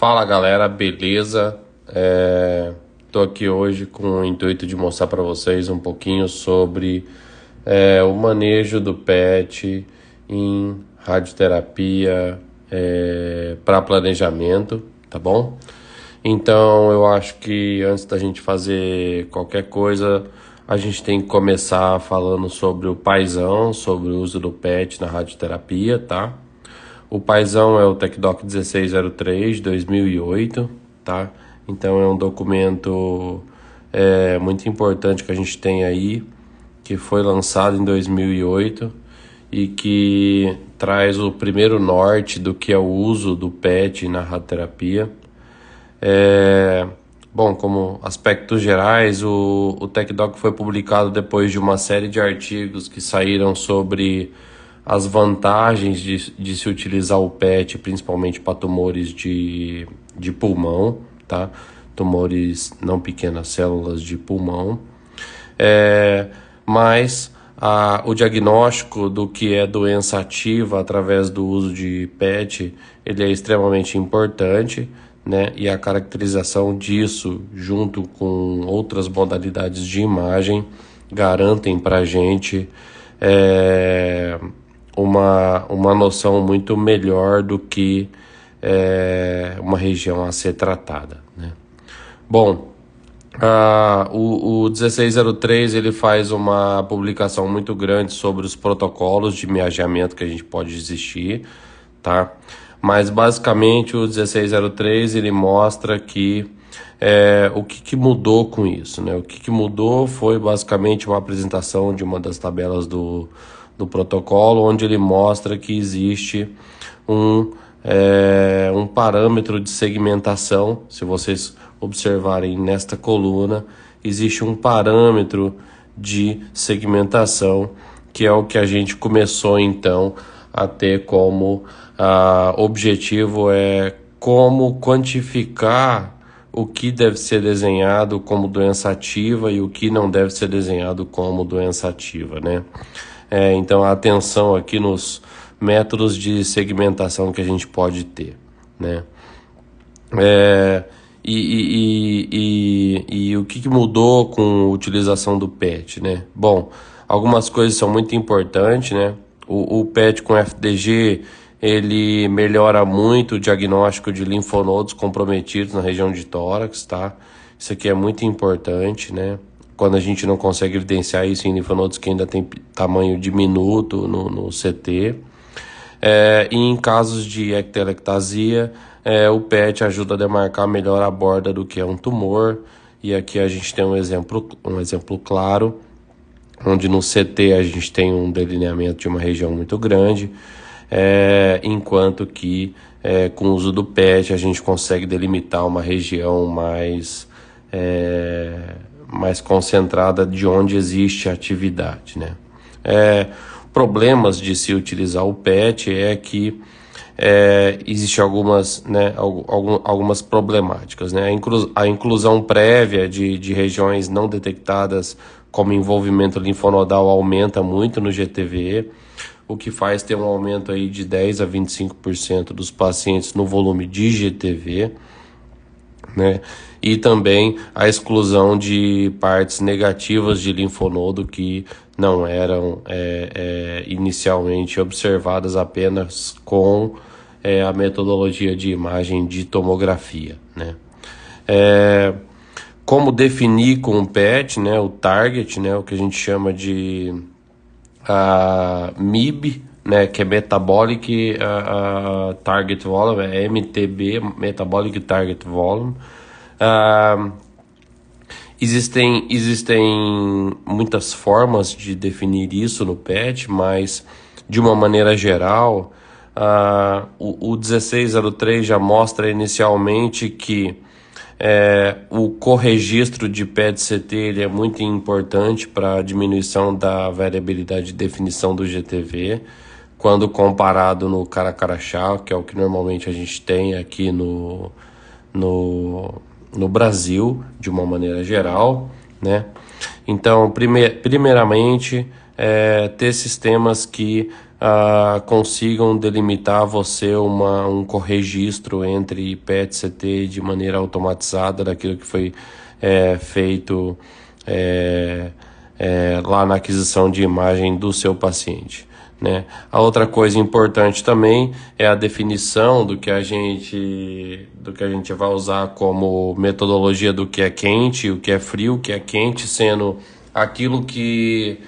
Fala galera, beleza? Tô aqui hoje com o intuito de mostrar para vocês um pouquinho sobre o manejo do PET em radioterapia para planejamento, tá bom? Então eu acho que antes da gente fazer qualquer coisa, a gente tem que começar falando sobre o paizão, sobre o uso do PET na radioterapia, tá? O paizão é o TecDoc 1603 de 2008, tá? Então é um documento muito importante que a gente tem aí, que foi lançado em 2008 e que traz o primeiro norte do que é o uso do PET na radioterapia. Bom, como aspectos gerais, o TecDoc foi publicado depois de uma série de artigos que saíram sobre as vantagens de se utilizar o PET, principalmente para tumores de pulmão, tá? Tumores não pequenas células de pulmão. Mas o diagnóstico do que é doença ativa através do uso de PET, ele é extremamente importante, né? E a caracterização disso, junto com outras modalidades de imagem, garantem para a gente uma noção muito melhor do que uma região a ser tratada, né? Bom, o 1603 ele faz uma publicação muito grande sobre os protocolos de meageamento que a gente pode existir, tá? Mas basicamente o 1603 ele mostra que o que mudou com isso, né? O que mudou foi basicamente uma apresentação de uma das tabelas do protocolo, onde ele mostra que existe um parâmetro de segmentação. Se vocês observarem nesta coluna, existe um parâmetro de segmentação, que é o que a gente começou então a ter como objetivo como quantificar o que deve ser desenhado como doença ativa e o que não deve ser desenhado como doença ativa, né? Então a atenção aqui nos métodos de segmentação que a gente pode ter, né? E o que mudou com a utilização do PET, né? Bom, algumas coisas são muito importantes, né? O PET com FDG, ele melhora muito o diagnóstico de linfonodos comprometidos na região de tórax, tá? Isso aqui é muito importante, né? Quando a gente não consegue evidenciar isso em linfonodos que ainda tem tamanho diminuto no CT. E em casos de ectelectasia, o PET ajuda a demarcar melhor a borda do que é um tumor. E aqui a gente tem um exemplo claro, onde no CT a gente tem um delineamento de uma região muito grande, enquanto que com o uso do PET a gente consegue delimitar uma região mais concentrada de onde existe atividade, né? Problemas de se utilizar o PET é que existem algumas problemáticas, né? A inclusão prévia de regiões não detectadas como envolvimento linfonodal aumenta muito no GTV, o que faz ter um aumento aí de 10 a 25% dos pacientes no volume de GTV, né? E também a exclusão de partes negativas de linfonodo que não eram inicialmente observadas apenas com a metodologia de imagem de tomografia, né? Como definir com o PET, né, o target, né, o que a gente chama de MIB, né, que é Metabolic Target Volume, é MTB, Metabolic Target Volume. Existem muitas formas de definir isso no PET, mas de uma maneira geral, o 1603 já mostra inicialmente que o corregistro de PET-CT ele é muito importante para a diminuição da variabilidade de definição do GTV, quando comparado no Caracarachá, que é o que normalmente a gente tem aqui no Brasil, de uma maneira geral, né? Então, primeiramente, ter sistemas que consigam delimitar você um corregistro entre PET-CT de maneira automatizada daquilo que foi feito lá na aquisição de imagem do seu paciente, né? A outra coisa importante também é a definição do que a gente vai usar como metodologia do que é quente, o que é frio, o que é quente, sendo aquilo que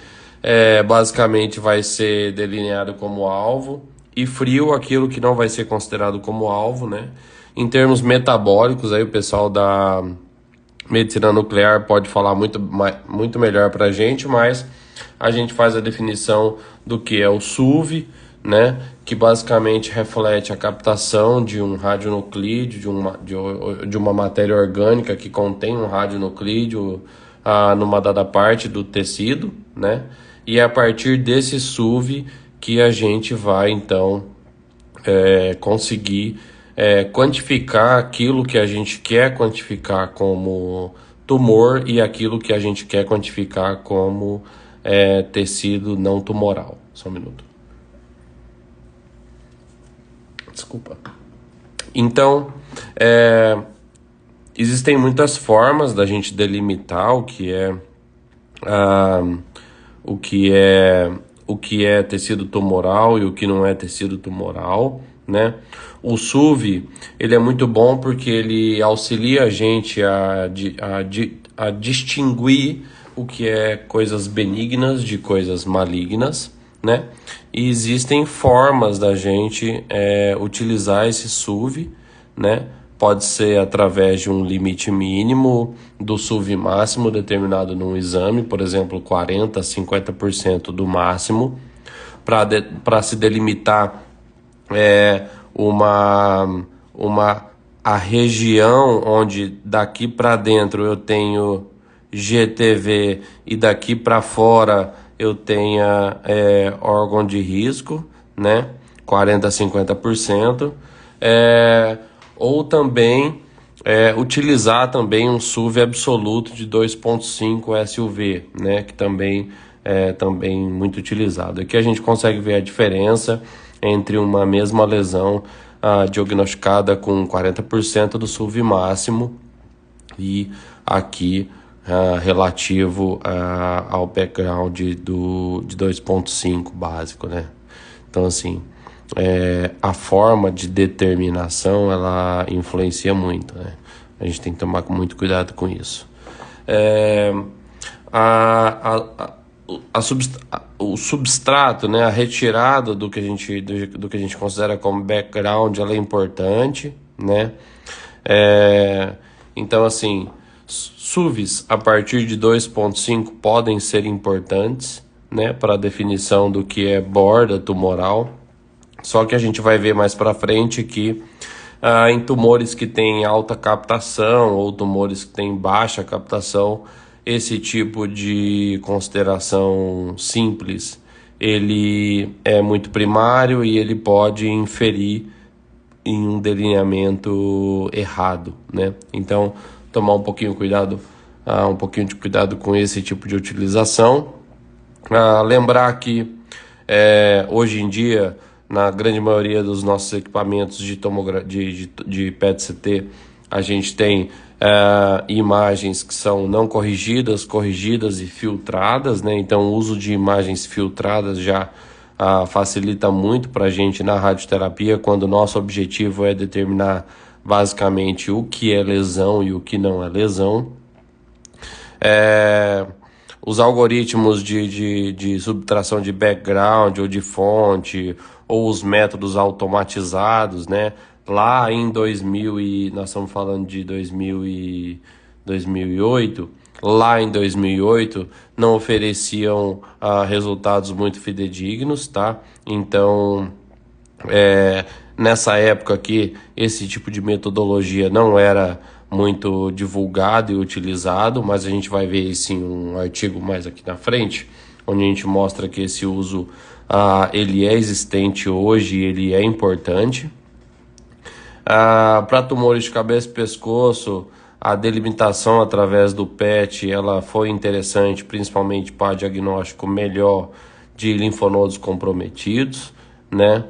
basicamente vai ser delineado como alvo, e frio aquilo que não vai ser considerado como alvo, né? Em termos metabólicos, aí o pessoal da medicina nuclear pode falar muito melhor para a gente, mas a gente faz a definição do que é o SUV, né? Que basicamente reflete a captação de um radionuclídeo, de uma matéria orgânica que contém um radionuclídeo numa dada parte do tecido, né? E é a partir desse SUV que a gente vai, então, conseguir quantificar aquilo que a gente quer quantificar como tumor e aquilo que a gente quer quantificar como tecido não tumoral. Só um minuto. Desculpa. Então, existem muitas formas da gente delimitar o que é tecido tumoral e o que não é tecido tumoral, né? O SUV, ele é muito bom porque ele auxilia a gente a distinguir o que é coisas benignas de coisas malignas, né? E existem formas da gente utilizar esse SUV, né? Pode ser através de um limite mínimo do SUV máximo determinado num exame, por exemplo, 40% a 50% do máximo, para se delimitar a região onde daqui para dentro eu tenho GTV e daqui para fora eu tenha órgão de risco, né? 40% a 50%. Ou também utilizar também um SUV absoluto de 2.5 SUV, né? Que também é também muito utilizado. Aqui a gente consegue ver a diferença entre uma mesma lesão diagnosticada com 40% do SUV máximo e aqui relativo ao background de 2.5 básico, né? Então, assim, a forma de determinação, ela influencia muito, né? A gente tem que tomar muito cuidado com isso. O substrato, né, a retirada do que a gente considera como background, ela é importante, né? Então, assim, SUVs a partir de 2.5 podem ser importantes, né, para a definição do que é borda tumoral. Só que a gente vai ver mais para frente que em tumores que têm alta captação ou tumores que têm baixa captação, esse tipo de consideração simples, ele é muito primário e ele pode inferir em um delineamento errado, né? Então, tomar um pouquinho de cuidado com esse tipo de utilização. Lembrar que hoje em dia, na grande maioria dos nossos equipamentos de PET-CT, a gente tem imagens que são não corrigidas, corrigidas e filtradas, né? Então o uso de imagens filtradas já facilita muito para a gente na radioterapia, quando o nosso objetivo é determinar basicamente o que é lesão e o que não é lesão. Os algoritmos de subtração de background ou de fonte, ou os métodos automatizados, né? Lá em 2000 nós estamos falando de 2008, lá em 2008 não ofereciam resultados muito fidedignos, tá? Então, nessa época aqui, esse tipo de metodologia não era muito divulgado e utilizado, mas a gente vai ver isso em um artigo mais aqui na frente, onde a gente mostra que esse uso ele é existente hoje e ele é importante. Para tumores de cabeça e pescoço, a delimitação através do PET ela foi interessante, principalmente para diagnóstico melhor de linfonodos comprometidos, né?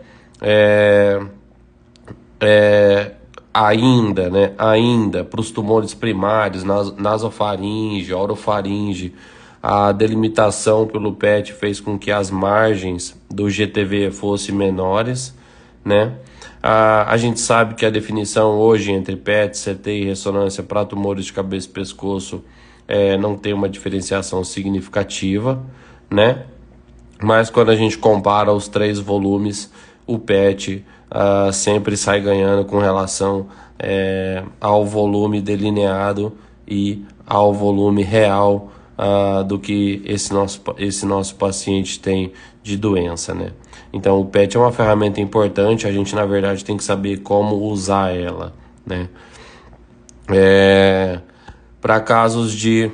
Ainda para os tumores primários, nasofaringe, orofaringe, a delimitação pelo PET fez com que as margens do GTV fossem menores, né? A gente sabe que a definição hoje entre PET, CT e ressonância para tumores de cabeça e pescoço não tem uma diferenciação significativa, né? Mas quando a gente compara os 3 volumes, o PET sempre sai ganhando com relação ao volume delineado e ao volume real do que esse nosso paciente tem de doença, né? Então o PET é uma ferramenta importante, a gente na verdade tem que saber como usar ela, né? Para casos de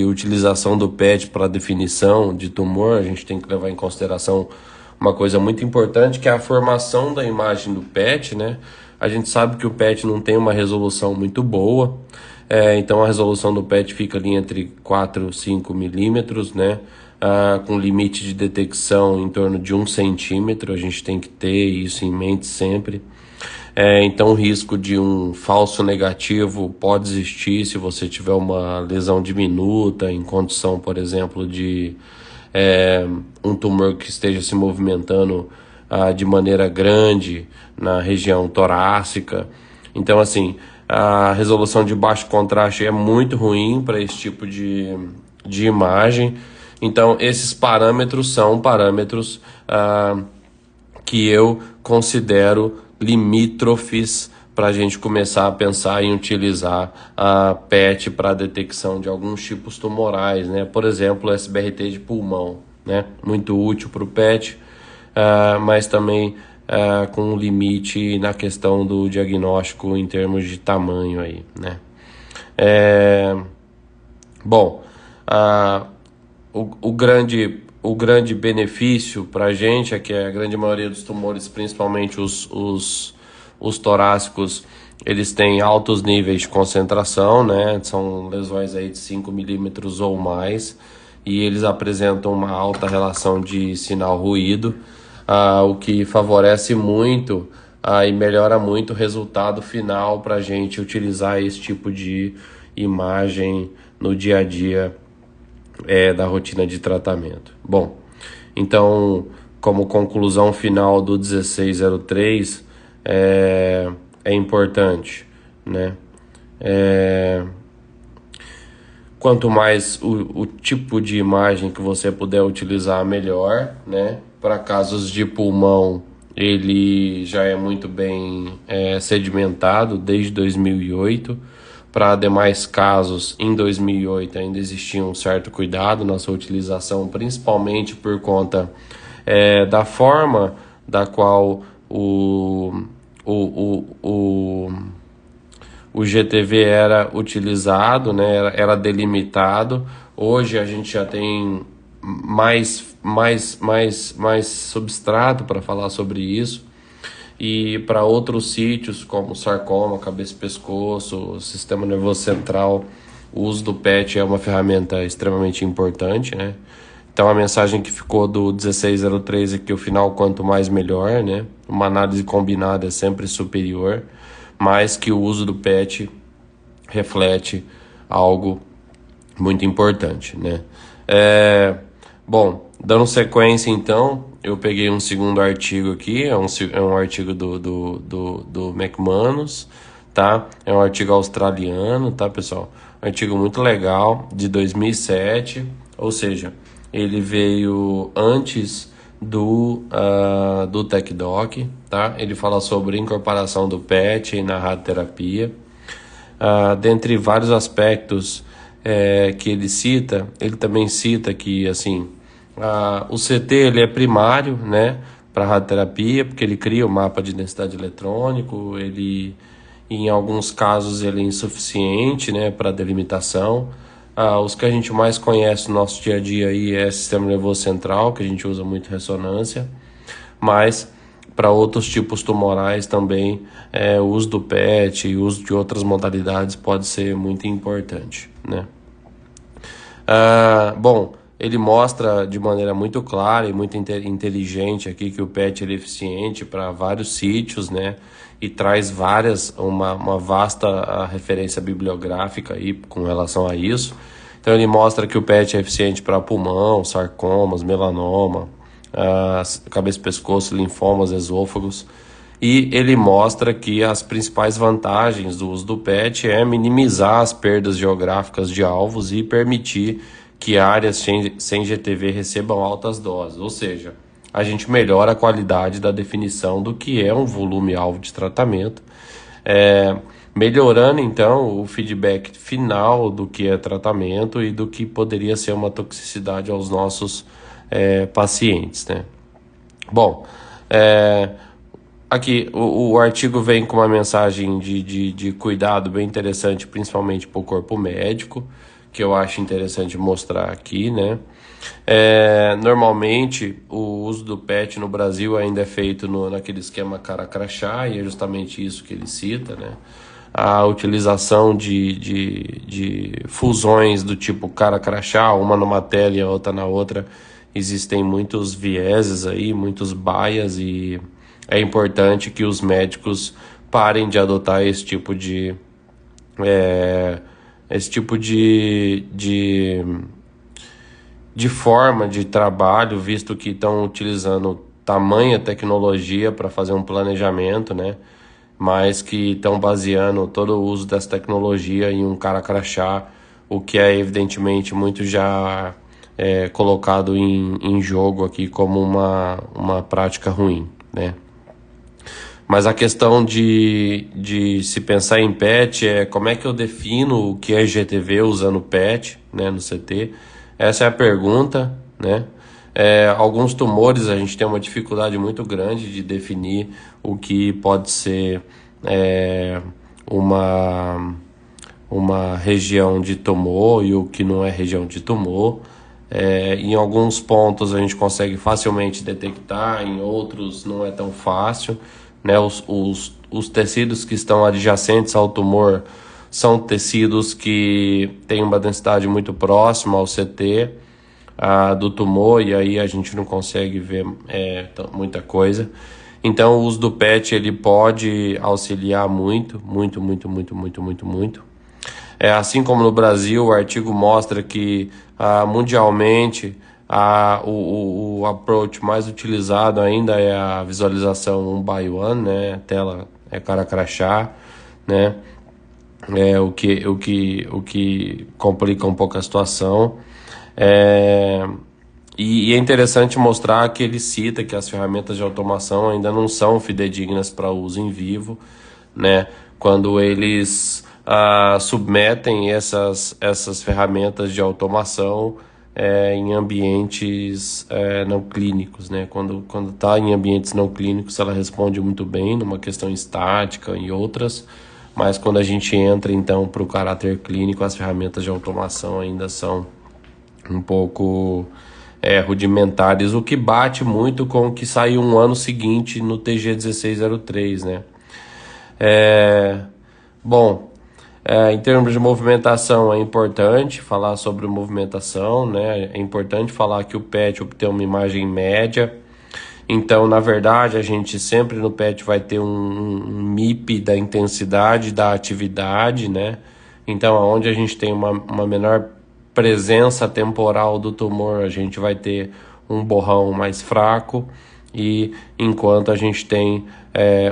utilização do PET para definição de tumor, a gente tem que levar em consideração uma coisa muito importante, que é a formação da imagem do PET, né? A gente sabe que o PET não tem uma resolução muito boa, então a resolução do PET fica ali entre 4 e 5 milímetros, né? Com limite de detecção em torno de 1 centímetro, a gente tem que ter isso em mente sempre. Então o risco de um falso negativo pode existir se você tiver uma lesão diminuta em condição, por exemplo, de um tumor que esteja se movimentando de maneira grande na região torácica. Então assim, a resolução de baixo contraste é muito ruim para esse tipo de imagem. Então esses parâmetros são parâmetros que eu considero limítrofes para a gente começar a pensar em utilizar a PET para detecção de alguns tipos tumorais, né? Por exemplo, SBRT de pulmão, né? Muito útil para o PET, mas também com limite na questão do diagnóstico em termos de tamanho aí, né? O grande benefício para a gente é que a grande maioria dos tumores, principalmente os torácicos, eles têm altos níveis de concentração, né? São lesões aí de 5 milímetros ou mais, e eles apresentam uma alta relação de sinal-ruído, o que favorece muito e melhora muito o resultado final para a gente utilizar esse tipo de imagem no dia a dia da rotina de tratamento. Bom, então, como conclusão final do 1603, é importante, né? Quanto mais o tipo de imagem que você puder utilizar, melhor, né? Para casos de pulmão, ele já é muito bem sedimentado desde 2008. Para demais casos, em 2008 ainda existia um certo cuidado na sua utilização, principalmente por conta da forma da qual o GTV era utilizado, né? Era delimitado. Hoje a gente já tem mais substrato para falar sobre isso. E para outros sítios como sarcoma, cabeça e pescoço, sistema nervoso central, o uso do PET é uma ferramenta extremamente importante, né? Então a mensagem que ficou do 1603 é que o final quanto mais melhor, né? Uma análise combinada é sempre superior, mas que o uso do PET reflete algo muito importante, né? Bom, dando sequência então, eu peguei um segundo artigo aqui, é um artigo do McManus, tá? É um artigo australiano, tá, pessoal? Um artigo muito legal, de 2007, ou seja, ele veio antes do TechDoc, tá? Ele fala sobre incorporação do PET na radioterapia. Dentre vários aspectos que ele cita, ele também cita que, assim, o CT ele é primário, né, para radioterapia, porque ele cria o mapa de densidade eletrônico, ele, em alguns casos, ele é insuficiente, né, para delimitação. Os que a gente mais conhece no nosso dia a dia aí é sistema nervoso central, que a gente usa muito ressonância, mas para outros tipos tumorais também o uso do PET e o uso de outras modalidades pode ser muito importante, né? Bom, ele mostra de maneira muito clara e muito inteligente aqui que o PET ele é eficiente para vários sítios, né? E traz uma vasta referência bibliográfica aí com relação a isso. Então ele mostra que o PET é eficiente para pulmão, sarcomas, melanoma, cabeça e pescoço, linfomas, esôfagos. E ele mostra que as principais vantagens do uso do PET é minimizar as perdas geográficas de alvos e permitir que áreas sem GTV recebam altas doses, ou seja, a gente melhora a qualidade da definição do que é um volume-alvo de tratamento, melhorando então o feedback final do que é tratamento e do que poderia ser uma toxicidade aos nossos pacientes, né? Bom, aqui o artigo vem com uma mensagem de cuidado bem interessante, principalmente para o corpo médico, que eu acho interessante mostrar aqui, né? Normalmente o uso do PET no Brasil ainda é feito naquele esquema cara crachá, e é justamente isso que ele cita, né? A utilização de fusões do tipo cara crachá, uma numa tela e a outra na outra, existem muitos vieses aí, muitos bias, e é importante que os médicos parem de adotar esse tipo de forma de trabalho, visto que estão utilizando tamanha tecnologia para fazer um planejamento, né? Mas que estão baseando todo o uso dessa tecnologia em um cara crachá, o que é evidentemente muito já colocado em jogo aqui como uma prática ruim, né? Mas a questão de se pensar em PET é como é que eu defino o que é GTV usando PET, né, no CT. Essa é a pergunta, né? Alguns tumores a gente tem uma dificuldade muito grande de definir o que pode ser uma região de tumor e o que não é região de tumor. Em alguns pontos a gente consegue facilmente detectar, em outros não é tão fácil, né? Os tecidos que estão adjacentes ao tumor são tecidos que têm uma densidade muito próxima ao CT do tumor, e aí a gente não consegue ver muita coisa. Então o uso do PET ele pode auxiliar muito. Assim como no Brasil, o artigo mostra que mundialmente o approach mais utilizado ainda é a visualização 1 by 1, né? A tela é cara crachá, né? O que complica um pouco a situação. E é interessante mostrar que ele cita que as ferramentas de automação ainda não são fidedignas para uso em vivo, né? Quando eles submetem essas ferramentas de automação em ambientes não clínicos, né? Quando está em ambientes não clínicos, ela responde muito bem numa questão estática e outras, mas quando a gente entra então para o caráter clínico, as ferramentas de automação ainda são um pouco rudimentares, o que bate muito com o que saiu um ano seguinte no TG 1603, né? Bom, em termos de movimentação, é importante falar sobre movimentação, né? É importante falar que o PET obtém uma imagem média. Então, na verdade, a gente sempre no PET vai ter um MIP da intensidade da atividade, né? Então, onde a gente tem uma menor presença temporal do tumor, a gente vai ter um borrão mais fraco, e enquanto a gente tem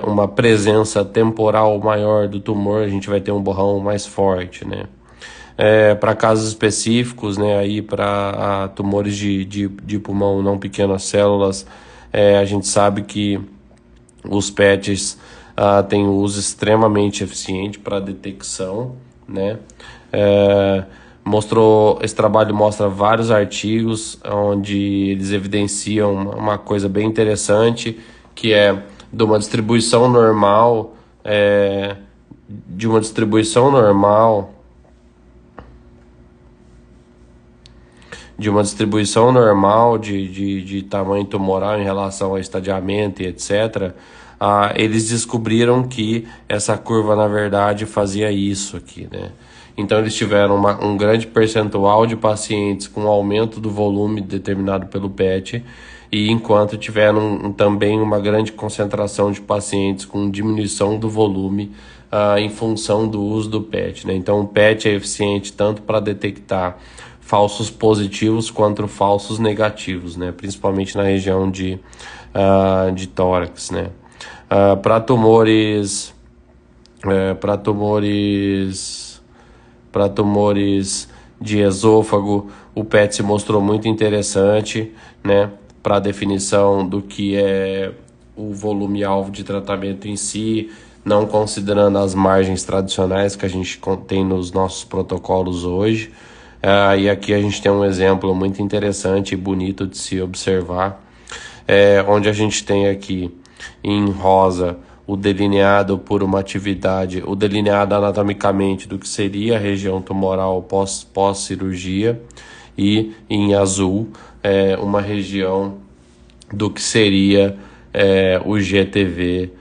uma presença temporal maior do tumor, a gente vai ter um borrão mais forte, né? Para casos específicos, né, aí para tumores de pulmão não pequenas células, a gente sabe que os PETs têm um uso extremamente eficiente para detecção, né? Esse trabalho mostra vários artigos onde eles evidenciam uma coisa bem interessante, que é de uma distribuição normal de tamanho tumoral em relação ao estadiamento e etc. Eles descobriram que essa curva, na verdade, fazia isso aqui, né? Então eles tiveram um grande percentual de pacientes com aumento do volume determinado pelo PET, e enquanto tiveram também uma grande concentração de pacientes com diminuição do volume em função do uso do PET, né? Então o PET é eficiente tanto para detectar falsos positivos quanto falsos negativos, né? Principalmente na região de tórax, né? Para tumores de esôfago, o PET se mostrou muito interessante, né, para a definição do que é o volume-alvo de tratamento em si, não considerando as margens tradicionais que a gente tem nos nossos protocolos hoje. E aqui a gente tem um exemplo muito interessante e bonito de se observar, onde a gente tem aqui em rosa o delineado por uma atividade, o delineado anatomicamente do que seria a região tumoral pós-cirurgia, e em azul uma região do que seria o GTV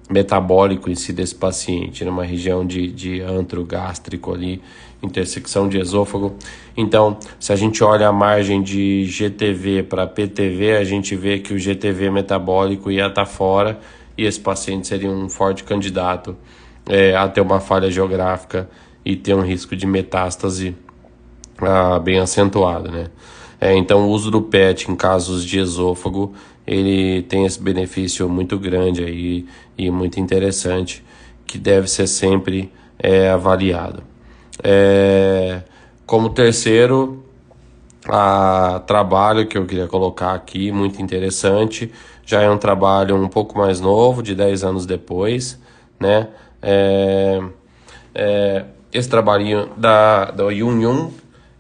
metabólico em si desse paciente, numa região de antro gástrico ali, intersecção de esôfago. Então, se a gente olha a margem de GTV para PTV, a gente vê que o GTV metabólico ia estar fora, e esse paciente seria um forte candidato a ter uma falha geográfica e ter um risco de metástase bem acentuado, né? Então, o uso do PET em casos de esôfago, ele tem esse benefício muito grande aí e muito interessante, que deve ser sempre avaliado. Como terceiro trabalho que eu queria colocar aqui, muito interessante, já é um trabalho um pouco mais novo, de 10 anos depois, né? Esse trabalhinho da Yun,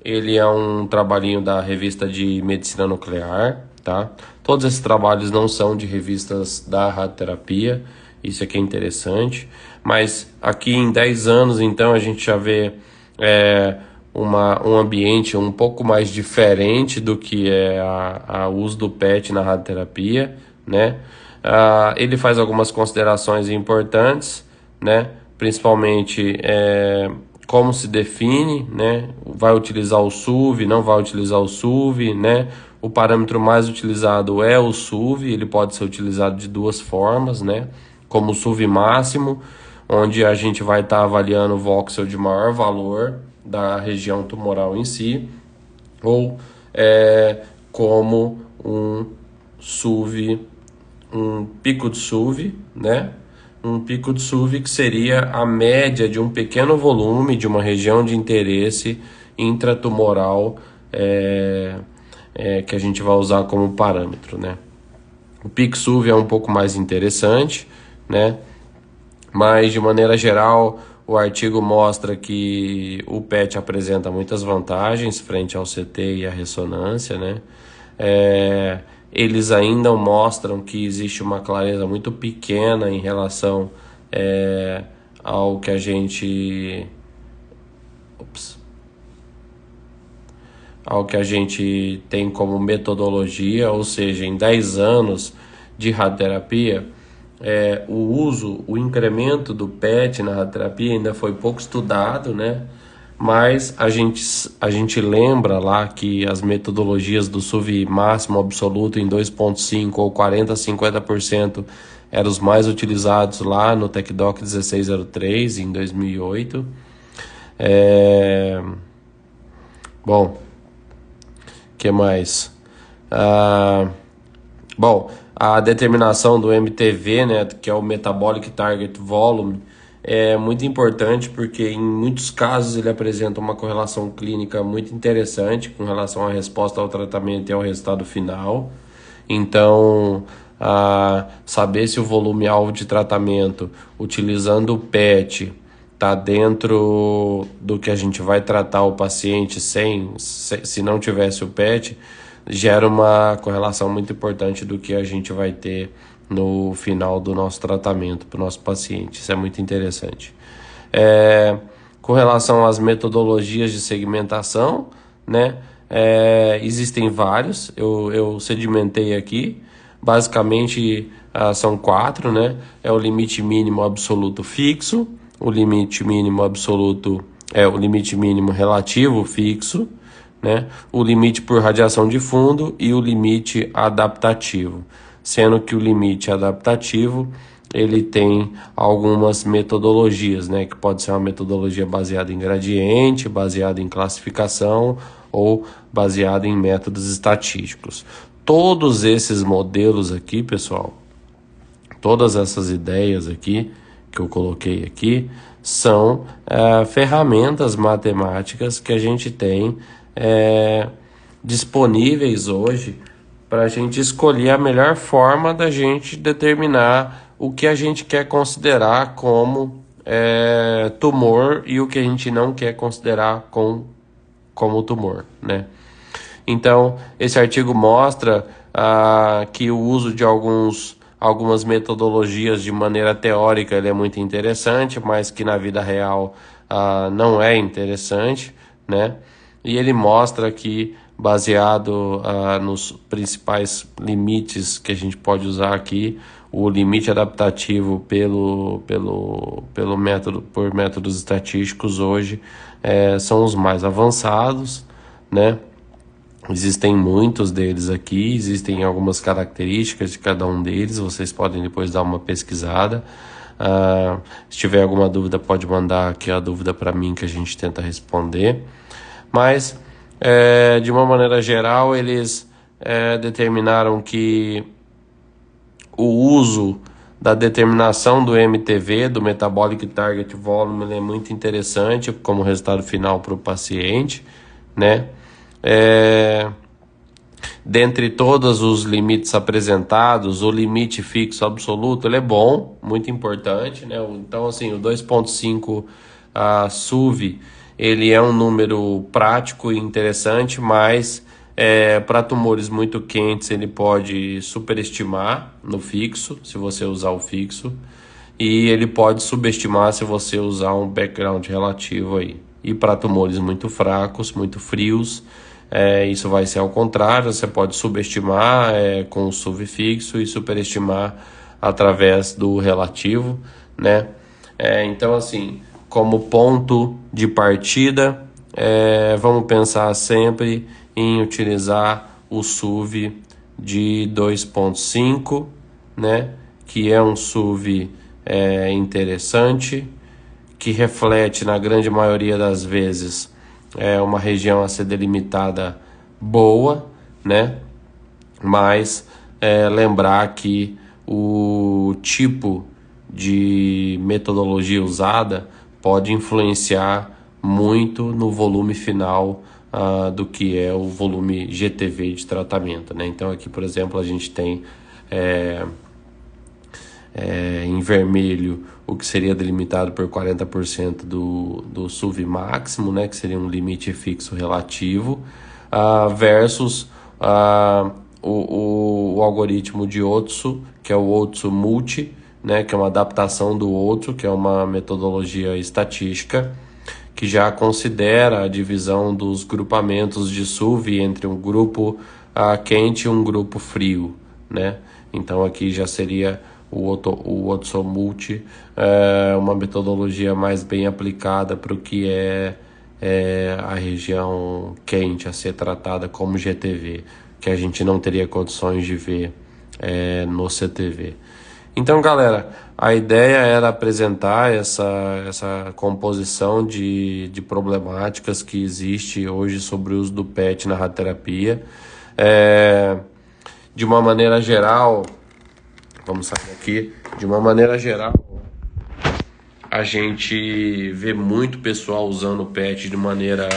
ele é um trabalhinho da revista de medicina nuclear, tá? Todos esses trabalhos não são de revistas da radioterapia, isso aqui é interessante, mas aqui em 10 anos, então, a gente já vê um ambiente um pouco mais diferente do que é o uso do PET na radioterapia, né? Ele faz algumas considerações importantes, né? Principalmente como se define, né? Vai utilizar o SUV, não vai utilizar o SUV, né? O parâmetro mais utilizado é o SUV, ele pode ser utilizado de duas formas, né? Como o SUV máximo, onde a gente vai estar avaliando o voxel de maior valor da região tumoral em si, ou como um SUV, um pico de SUV, né? Um pico de SUV que seria a média de um pequeno volume de uma região de interesse intratumoral que a gente vai usar como parâmetro, né? O pico SUV é um pouco mais interessante, né? Mas de maneira geral, o artigo mostra que o PET apresenta muitas vantagens frente ao CT e à ressonância, né? Eles ainda mostram que existe uma clareza muito pequena em relação ao que a gente tem como metodologia, ou seja, em 10 anos de radioterapia, o incremento do PET na radioterapia ainda foi pouco estudado, né? Mas a gente lembra lá que as metodologias do SUV máximo absoluto em 2,5 ou 40 a 50% eram os mais utilizados lá no TecDoc 1603 em 2008. Bom, que mais? A determinação do MTV, né, que é o Metabolic Target Volume, é muito importante porque em muitos casos ele apresenta uma correlação clínica muito interessante com relação à resposta ao tratamento e ao resultado final. Então, saber se o volume-alvo de tratamento utilizando o PET está dentro do que a gente vai tratar o paciente se não tivesse o PET, gera uma correlação muito importante do que a gente vai ter no final do nosso tratamento para o nosso paciente. Isso é muito interessante. Com relação às metodologias de segmentação, né, existem vários, eu sedimentei aqui, basicamente são 4, né? É o limite mínimo absoluto fixo, o limite mínimo absoluto o limite mínimo relativo fixo, né? O limite por radiação de fundo e o limite adaptativo, sendo que o limite adaptativo ele tem algumas metodologias, né? Que pode ser uma metodologia baseada em gradiente, baseada em classificação ou baseada em métodos estatísticos. Todos esses modelos aqui, pessoal, todas essas ideias aqui que eu coloquei aqui são ferramentas matemáticas que a gente tem disponíveis hoje para a gente escolher a melhor forma da gente determinar o que a gente quer considerar como tumor e o que a gente não quer considerar como tumor, né? Então, esse artigo mostra que o uso de algumas metodologias de maneira teórica ele é muito interessante, mas que na vida real não é interessante, né? E ele mostra que, baseado nos principais limites que a gente pode usar aqui, o limite adaptativo por métodos estatísticos hoje são os mais avançados, né? Existem muitos deles aqui, existem algumas características de cada um deles, vocês podem depois dar uma pesquisada. Se tiver alguma dúvida, pode mandar aqui a dúvida para mim que a gente tenta responder. Mas, de uma maneira geral, eles determinaram que o uso da determinação do MTV, do Metabolic Target Volume, ele é muito interessante como resultado final para o paciente, né? Dentre todos os limites apresentados, o limite fixo absoluto ele é bom, muito importante, né? Então, assim, o 2.5 SUV ele é um número prático e interessante, mas para tumores muito quentes ele pode superestimar no fixo, se você usar o fixo, e ele pode subestimar se você usar um background relativo aí. E para tumores muito fracos, muito frios, isso vai ser ao contrário, você pode subestimar com o SUV fixo e superestimar através do relativo, né? Então, assim, como ponto de partida, vamos pensar sempre em utilizar o SUV de 2.5, né? Que é um SUV interessante, que reflete na grande maioria das vezes uma região a ser delimitada boa, né? Mas lembrar que o tipo de metodologia usada pode influenciar muito no volume final do que é o volume GTV de tratamento, né? Então aqui, por exemplo, a gente tem em vermelho o que seria delimitado por 40% do SUV máximo, né, que seria um limite fixo relativo, versus o algoritmo de Otsu, que é o Otsu Multi, né, que é uma adaptação do Otsu, que é uma metodologia estatística, que já considera a divisão dos grupamentos de SUV entre um grupo quente e um grupo frio, né? Então aqui já seria o Otsu Multi, uma metodologia mais bem aplicada para o que é a região quente a ser tratada como GTV, que a gente não teria condições de ver no CTV. Então, galera, a ideia era apresentar essa composição de problemáticas que existe hoje sobre o uso do PET na radioterapia. De uma maneira geral, vamos sair aqui, de uma maneira geral, a gente vê muito pessoal usando o PET de maneira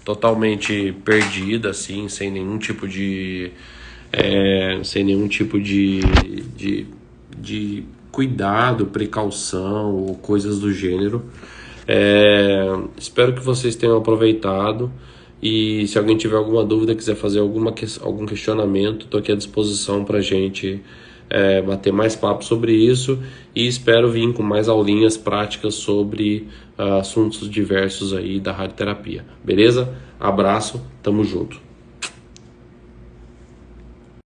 totalmente perdida, assim, sem nenhum tipo de cuidado, precaução ou coisas do gênero. Espero que vocês tenham aproveitado, e se alguém tiver alguma dúvida, quiser fazer algum questionamento, estou aqui à disposição para a gente bater mais papo sobre isso, e espero vir com mais aulinhas práticas sobre assuntos diversos aí da radioterapia. Beleza? Abraço, tamo junto.